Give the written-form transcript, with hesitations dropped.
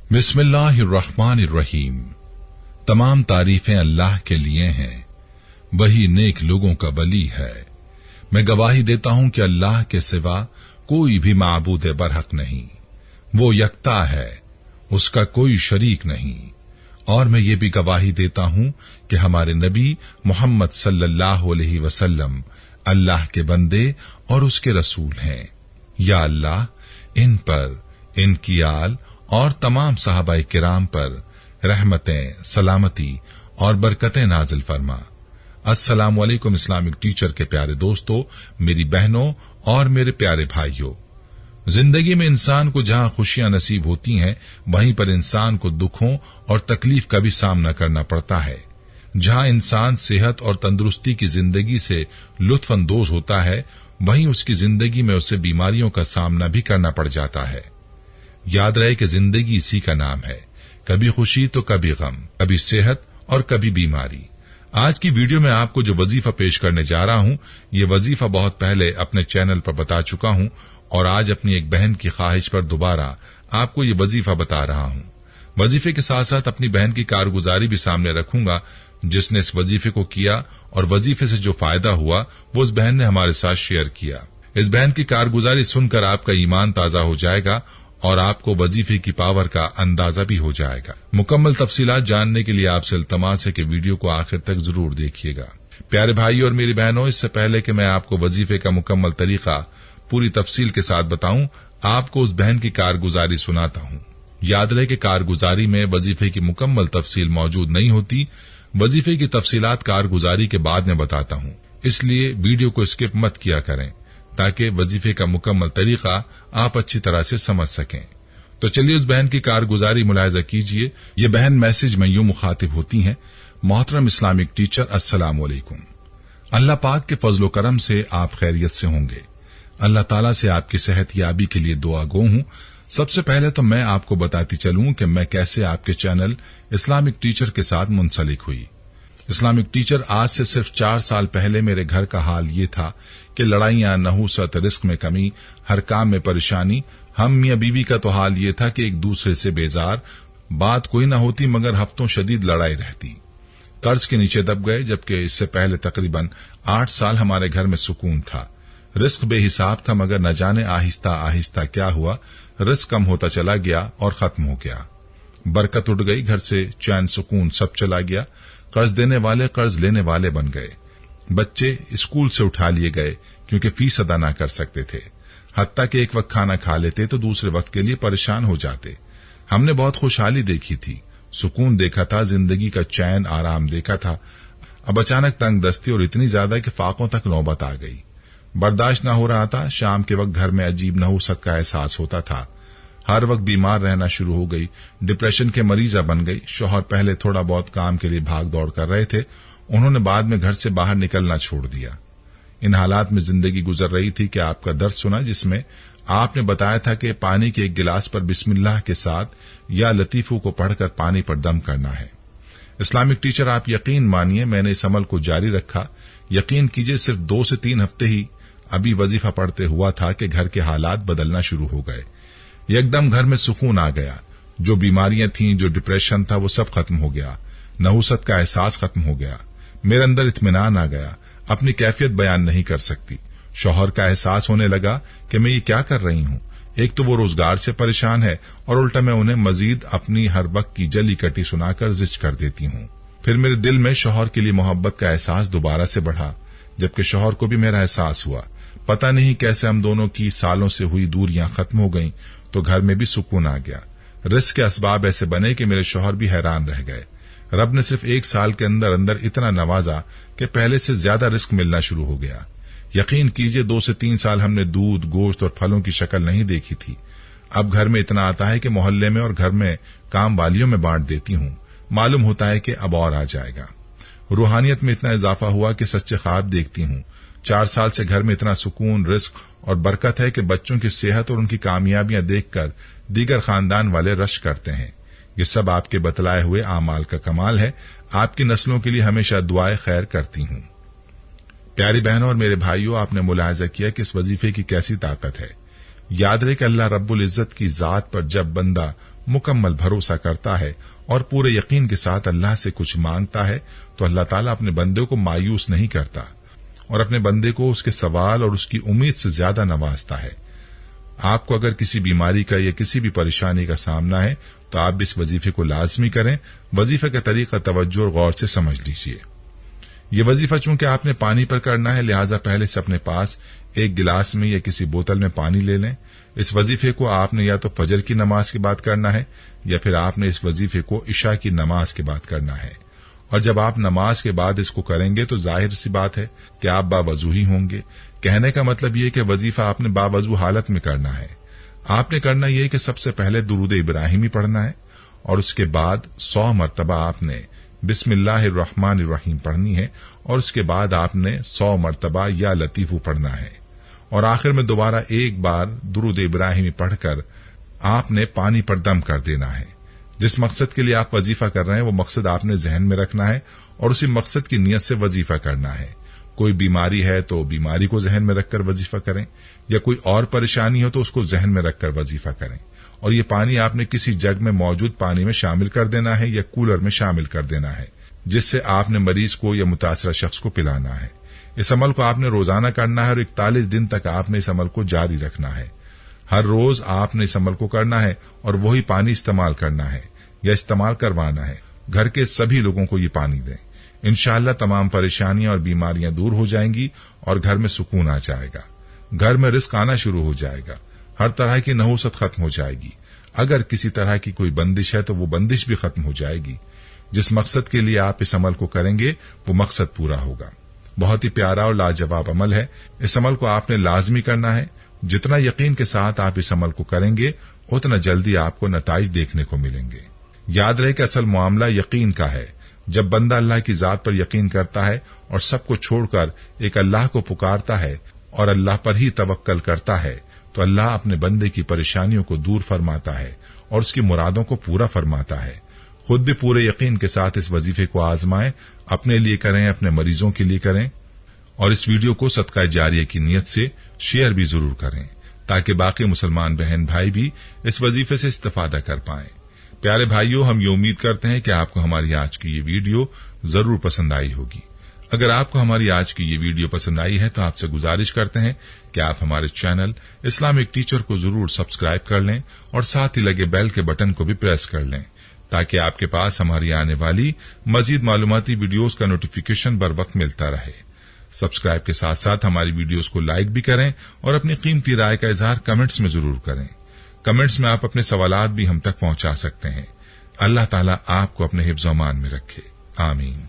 बिस्मिल्लाहिर्रहमानिर्रहीम। तमाम तारीफें अल्लाह के लिए हैं, वही नेक लोगों का वली है। मैं गवाही देता हूं कि अल्लाह के सिवा कोई भी माबूद बरहक नहीं, वो यकता है, उसका कोई शरीक नहीं। और मैं ये भी गवाही देता हूं कि हमारे नबी मोहम्मद सल्लल्लाहु अलैहि वसल्लम अल्लाह के बंदे और उसके रसूल हैं। या अल्लाह इन पर, इनकी आल और तमाम सहाबाए किराम पर रहमतें, सलामती और बरकतें नाजिल फरमा। अस्सलामु अलैकुम इस्लामिक टीचर के प्यारे दोस्तों, मेरी बहनों और मेरे प्यारे भाइयों, जिंदगी में इंसान को जहां खुशियां नसीब होती हैं, वहीं पर इंसान को दुखों और तकलीफ का भी सामना करना पड़ता है। जहां इंसान सेहत और तंदुरुस्ती की जिंदगी से लुत्फ अंदोज होता है, वहीं उसकी जिंदगी में उसे बीमारियों का सामना भी करना पड़ जाता है। याद रहे कि जिंदगी इसी का नाम है, कभी खुशी तो कभी गम, कभी सेहत और कभी बीमारी। आज की वीडियो में आपको जो वजीफा पेश करने जा रहा हूं, ये वजीफा बहुत पहले अपने चैनल पर बता चुका हूं और आज अपनी एक बहन की ख्वाहिश पर दोबारा आपको ये वजीफा बता रहा हूं। वजीफे के साथ साथ अपनी बहन की कारगुजारी भी सामने रखूंगा, जिसने इस वजीफे को किया और वजीफे से जो फायदा हुआ वो उस बहन ने हमारे साथ शेयर किया। इस बहन की कारगुजारी सुनकर आपका ईमान ताजा हो जाएगा और आपको वजीफे की पावर का अंदाजा भी हो जाएगा। मुकम्मल तफसीलात जानने के लिए आपसे इल्तमास है कि वीडियो को आखिर तक जरूर देखिएगा। प्यारे भाई और मेरी बहनों, इससे पहले कि मैं आपको वजीफे का मुकम्मल तरीका पूरी तफसील के साथ बताऊं, आपको उस बहन की कारगुजारी सुनाता हूं। याद रहे कि कारगुजारी में वजीफे की मुकम्मल तफसील मौजूद नहीं होती, वजीफे की तफसीलात कारगुजारी के बाद में बताता हूं, इसलिए वीडियो को स्किप मत किया करें ताकि वजीफे का मुकम्मल तरीका आप अच्छी तरह से समझ सकें। तो चलिए उस बहन की कारगुजारी मुलाहिजा कीजिए। ये बहन मैसेज में यूं मुखातिब होती हैं, मोहतरम इस्लामिक टीचर, अस्सलाम वालेकुम। अल्लाह पाक के फजलो करम से आप खैरियत से होंगे। अल्लाह ताला से आपकी सेहत याबी के लिए दुआ गो हूं। सबसे पहले तो मैं आपको बताती चलूं कि मैं कैसे आपके चैनल इस्लामिक टीचर के साथ मुंसलिक हुई। इस्लामिक टीचर आज से सिर्फ 4 साल पहले मेरे घर का हाल ये था कि लड़ाइयां, नहुसत, रिस्क में कमी, हर काम में परेशानी। हम मियां बीवी का तो हाल ये था कि एक दूसरे से बेजार, बात कोई ना होती मगर हफ्तों शदीद लड़ाई रहती। कर्ज के नीचे दब गए, जबकि इससे पहले तकरीबन 8 साल हमारे घर में सुकून था। रिस्क बेहिसाब था मगर न जाने आहिस्ता आहिस्ता क्या हुआ, रिस्क कम होता चला गया और खत्म हो गया। बरकत उड़ गई, घर से चैन सुकून सब चला गया। कर्ज देने वाले कर्ज लेने वाले बन गए। बच्चे स्कूल से उठा लिए गए क्योंकि फीस अदा ना कर सकते थे। हत्ता कि एक वक्त खाना खा लेते तो दूसरे वक्त के लिए परेशान हो जाते। हमने बहुत खुशहाली देखी थी, सुकून देखा था, जिंदगी का चैन आराम देखा था। अब अचानक तंग दस्ती और इतनी ज्यादा कि फाकों तक नौबत आ गई। बर्दाश्त न हो रहा था। शाम के वक्त घर में अजीब नहुसत का एहसास होता था। हर वक्त बीमार रहना शुरू हो गई, डिप्रेशन के मरीजा बन गई। शौहर पहले थोड़ा बहुत काम के लिए भाग दौड़ कर रहे थे, उन्होंने बाद में घर से बाहर निकलना छोड़ दिया। इन हालात में जिंदगी गुजर रही थी कि आपका दर्द सुना, जिसमें आपने बताया था कि पानी के एक गिलास पर बिस्मिल्लाह के साथ या लतीफों को पढ़कर पानी पर दम करना है। इस्लामिक टीचर, आप यकीन मानिए मैंने इस अमल को जारी रखा। यकीन कीजिए सिर्फ 2 से 3 हफ्ते ही अभी वजीफा पढ़ते हुआ था कि घर के हालात बदलना शुरू हो गए। एकदम घर में सुकून आ गया। जो बीमारियां थीं, जो डिप्रेशन था, वो सब खत्म हो गया। नहुसत का एहसास खत्म हो गया। मेरे अंदर इत्मीनान आ गया। अपनी कैफियत बयान नहीं कर सकती। शौहर का एहसास होने लगा कि मैं ये क्या कर रही हूं। एक तो वो रोजगार से परेशान है और उल्टा मैं उन्हें मजीद अपनी हर वक्त की जली कटी सुनाकर जिस्ट कर देती हूं। फिर मेरे दिल में शौहर के लिए मोहब्बत का एहसास दोबारा से बढ़ा, जबकि शौहर को भी मेरा एहसास हुआ। पता नहीं कैसे हम दोनों की सालों से हुई दूरियां खत्म हो गईं, तो घर में भी सुकून आ गया। रिस्क के असबाब ऐसे बने कि मेरे शौहर भी हैरान रह गए। रब ने सिर्फ 1 साल के अंदर अंदर इतना नवाजा कि पहले से ज्यादा रिस्क मिलना शुरू हो गया। यकीन कीजिए 2 से 3 साल हमने दूध, गोश्त और फलों की शक्ल नहीं देखी थी। अब घर में इतना आता है कि मोहल्ले में और घर में काम वालियों में बांट देती हूं। मालूम होता है कि अब और आ जाएगा। रूहानियत में इतना इजाफा हुआ कि सच्चे ख्वाब देखती हूं। 4 साल से घर में इतना सुकून, रिस्क और बरकत है कि बच्चों की सेहत और उनकी कामयाबियां देखकर दीगर खानदान वाले रश करते हैं। ये सब आपके बतलाए हुए आमाल का कमाल है। आपकी नस्लों के लिए हमेशा दुआएं खैर करती हूं। प्यारी बहनों और मेरे भाइयों, आपने मुलाहिजा किया कि इस वजीफे की कैसी ताकत है। याद रहे कि अल्लाह रब्बुल इज्जत की जात पर जब बंदा मुकम्मल भरोसा करता है और पूरे यकीन के साथ अल्लाह से कुछ मांगता है तो अल्लाह ताला अपने बंदे को मायूस नहीं करता और अपने बंदे को उसके सवाल और उसकी उम्मीद से ज्यादा नवाजता है। आपको अगर किसी बीमारी का या किसी भी परेशानी का सामना है तो आप इस वजीफे को लाजमी करें। वजीफे का तरीका तवज्जो और गौर से समझ लीजिए। ये वजीफा चूंकि आपने पानी पर करना है, लिहाजा पहले से अपने पास एक गिलास में या किसी बोतल में पानी ले लें। इस वजीफे को आपने या तो फजर की नमाज के बाद करना है या फिर आपने इस वजीफे को इशा की नमाज के बाद करना है। और जब आप नमाज के बाद इसको करेंगे तो जाहिर सी बात है कि आप बावजू ही होंगे। कहने का मतलब यह कि वजीफा आपने बावजू हालत में करना है। आपने करना यह कि सबसे पहले दुरूद इब्राहिमी पढ़ना है और उसके बाद 100 मरतबा आपने बिस्मिल्लाहिर्रहमानिर्रहीम पढ़नी है और उसके बाद आपने 100 मरतबा या लतीफू पढ़ना है और आखिर में दोबारा एक बार दुरूद इब्राहिमी पढ़कर आपने पानी पर दम कर देना है। जिस मकसद के लिए आप वजीफा कर रहे हैं वो मकसद आपने जहन में रखना है और उसी मकसद की नीयत से वजीफा करना है। कोई बीमारी है तो बीमारी को जहन में रखकर वजीफा करें या कोई और परेशानी हो तो उसको जहन में रखकर वजीफा करें। और ये पानी आपने किसी जग में मौजूद पानी में शामिल कर देना है या कूलर में शामिल कर देना है जिससे आपने मरीज को या मुतासरा शख्स को पिलाना है। इस अमल को आपने रोजाना करना है और 41 दिन तक आपने इस अमल को जारी रखना है। हर रोज आपने इस अमल को करना है और वही पानी इस्तेमाल करना है या इस्तेमाल करवाना है। घर के सभी लोगों को ये पानी दें। इंशाअल्लाह तमाम परेशानियां और बीमारियां दूर हो जाएंगी और घर में सुकून आ जाएगा। घर में रिस्क आना शुरू हो जाएगा। हर तरह की नहुसत खत्म हो जाएगी। अगर किसी तरह की कोई बंदिश है तो वो बंदिश भी खत्म हो जाएगी। जिस मकसद के लिए आप इस अमल को करेंगे वो मकसद पूरा होगा। बहुत ही प्यारा और लाजवाब अमल है। इस अमल को आपने लाजमी करना है। जितना यकीन के साथ आप इस अमल को करेंगे उतना जल्दी आपको नताइज देखने को मिलेंगे। याद रहे कि असल मामला यकीन का है। जब बंदा अल्लाह की जात पर यकीन करता है और सबको छोड़कर एक अल्लाह को पुकारता है और अल्लाह पर ही तवक्कल करता है तो अल्लाह अपने बंदे की परेशानियों को दूर फरमाता है और उसकी मुरादों को पूरा फरमाता है। खुद भी पूरे यकीन के साथ इस वजीफे को आजमाएं। अपने लिए करें, अपने मरीजों के लिए करें और इस वीडियो को सदका जारिया की नीयत से शेयर भी जरूर करें ताकि बाकी मुसलमान बहन भाई भी इस वजीफे से इस्तेफादा कर पाएं। प्यारे भाइयों, हम ये उम्मीद करते हैं कि आपको हमारी आज की ये वीडियो जरूर पसंद आई होगी। अगर आपको हमारी आज की ये वीडियो पसंद आई है तो आपसे गुजारिश करते हैं कि आप हमारे चैनल इस्लामिक टीचर को जरूर सब्सक्राइब कर लें और साथ ही लगे बेल के बटन को भी प्रेस कर लें ताकि आपके पास हमारी आने वाली मजीद मालूमाती वीडियोस का नोटिफिकेशन बर वक्त मिलता रहे। सब्सक्राइब के साथ साथ हमारी वीडियोस को लाइक भी करें और अपनी कीमती राय का इजहार कमेंट्स में जरूर करें। कमेंट्स में आप अपने सवालात भी हम तक पहुंचा सकते हैं। अल्लाह ताला आपको अपने हिफ्ज़-ओ-अमान में रखे। आमीन।